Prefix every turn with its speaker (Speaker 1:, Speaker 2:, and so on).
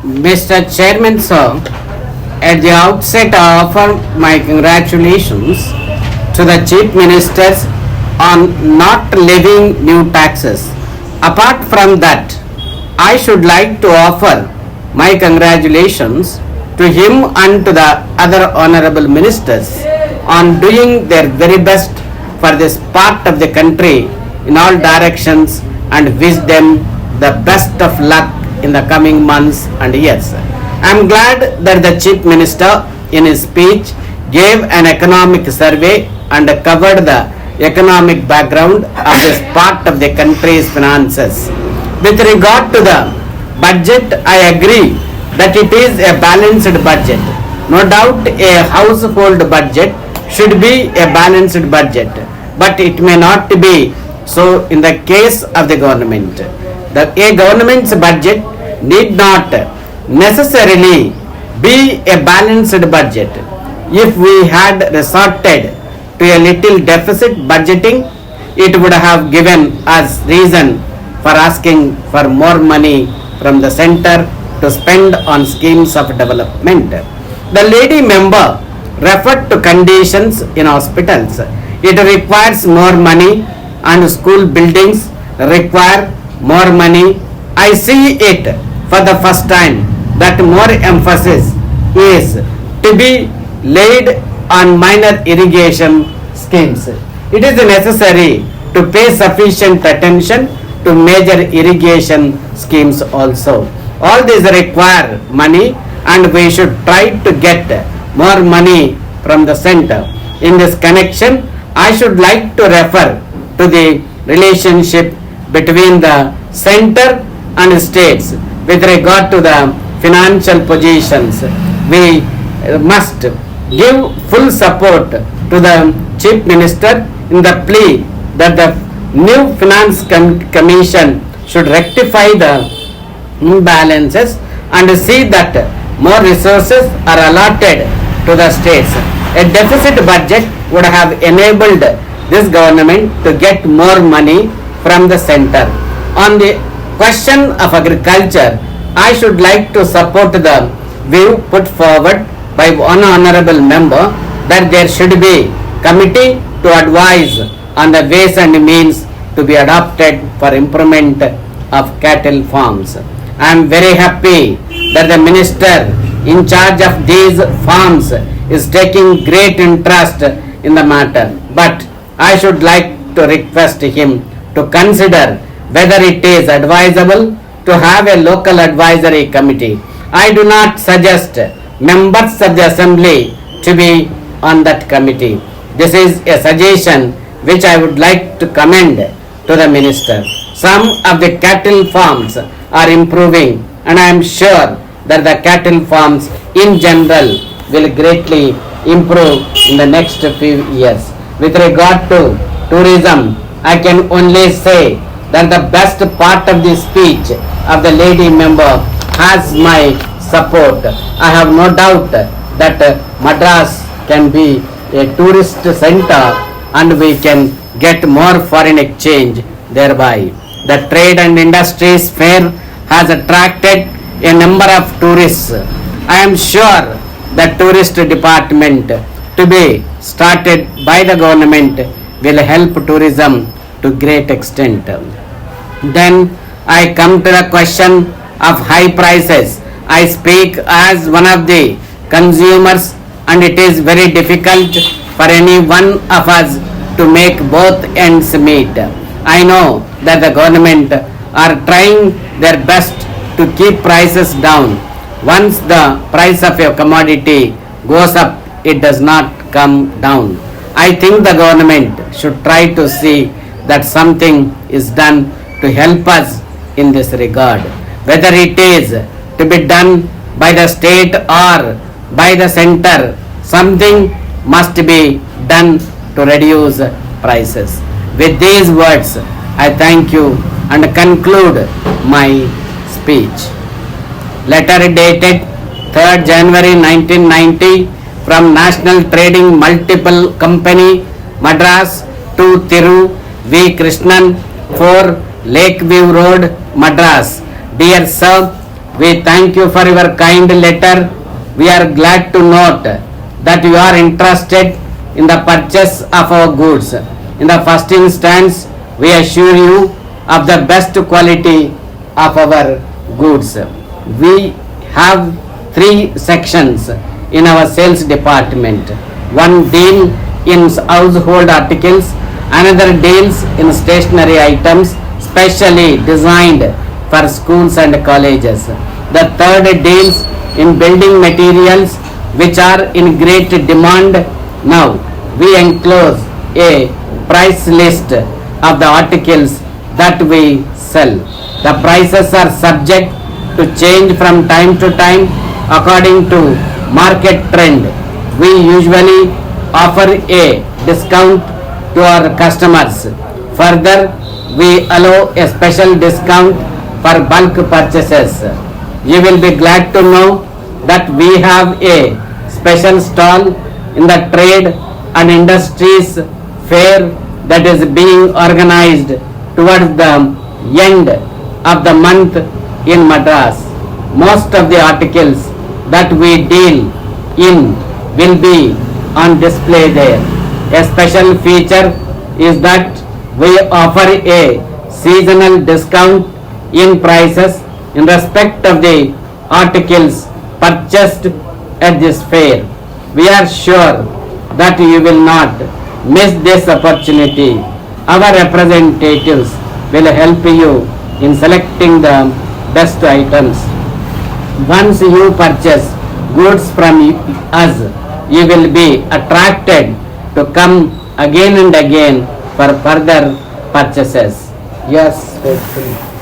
Speaker 1: Mr. Chairman, sir, at the outset I offer my congratulations to the Chief Ministers on not levying new taxes. Apart from that, I should like to offer my congratulations to him and to the other honorable ministers on doing their very best for this part of the country in all directions and wish them the best of luck in the coming months and years. I am glad that the Chief Minister in his speech gave an economic survey and covered the economic background of this part of the country's finances. With regard to the budget, I agree that it is a balanced budget. No doubt a household budget should be a balanced budget, but it may not be so in the case of the government. A government's budget need not necessarily be a balanced budget. If we had resorted to a little deficit budgeting, it would have given us reason for asking for more money from the center to spend on schemes of development. The lady member referred to conditions in hospitals. It requires more money and school buildings require more money. I see it for the first time that more emphasis is to be laid on minor irrigation schemes. It is necessary to pay sufficient attention to major irrigation schemes also. All these require money and we should try to get more money from the center. In this connection, I should like to refer to the relationship between the center and states with regard to the financial positions. We must give full support to the Chief Minister in the plea that the new Finance Commission should rectify the imbalances and see that more resources are allotted to the states. A deficit budget would have enabled this government to get more money from the center. On the question of agriculture, I should like to support the view put forward by one honorable member that there should be committee to advise on the ways and means to be adopted for improvement of cattle farms. I am very happy that the minister in charge of these farms is taking great interest in the matter, but I should like to request him to consider whether it is advisable to have a local advisory committee. I do not suggest members of the assembly to be on that committee. This is a suggestion which I would like to commend to the minister. Some of the cattle farms are improving and I am sure that the cattle farms in general will greatly improve in the next few years. With regard to tourism, I can only say that the best part of the speech of the lady member has my support. I have no doubt that Madras can be a tourist center and we can get more foreign exchange thereby. The Trade and Industries Fair has attracted a number of tourists. I am sure the tourist department to be started by the government will help tourism to great extent. Then I come to the question of high prices. I speak as one of the consumers and it is very difficult for any one of us to make both ends meet. I know that the government are trying their best to keep prices down. Once the price of a commodity goes up, it does not come down. I think the government should try to see that something is done to help us in this regard. Whether it is to be done by the state or by the center, something must be done to reduce prices. With these words, I thank you and conclude my speech. Letter dated 3rd January 1990 from National Trading Multiple Company, Madras to Thiru V. Krishnan, 4 Lakeview Road, Madras. Dear Sir, We thank you for your kind letter. We are glad to note that you are interested in the purchase of our goods. In the first instance, we assure you of the best quality of our goods. We have three sections in our sales department. One deal in household articles, another deals in stationery items specially designed for schools and colleges. The third deals in building materials which are in great demand now. We enclose a price list of the articles that we sell. The prices are subject to change from time to time according to market trend. We usually offer a discount to our customers. Further, we allow a special discount for bulk purchases. You will be glad to know that we have a special stall in the trade and industries fair that is being organized towards the end of the month in Madras. Most of the articles that we deal in will be on display there. A special feature is that we offer a seasonal discount in prices in respect of the articles purchased at this fair. We are sure that you will not miss this opportunity. Our representatives will help you in selecting the best items. Once you purchase goods from us, you will be attracted to come again and again for further purchases. Yes, faithfully.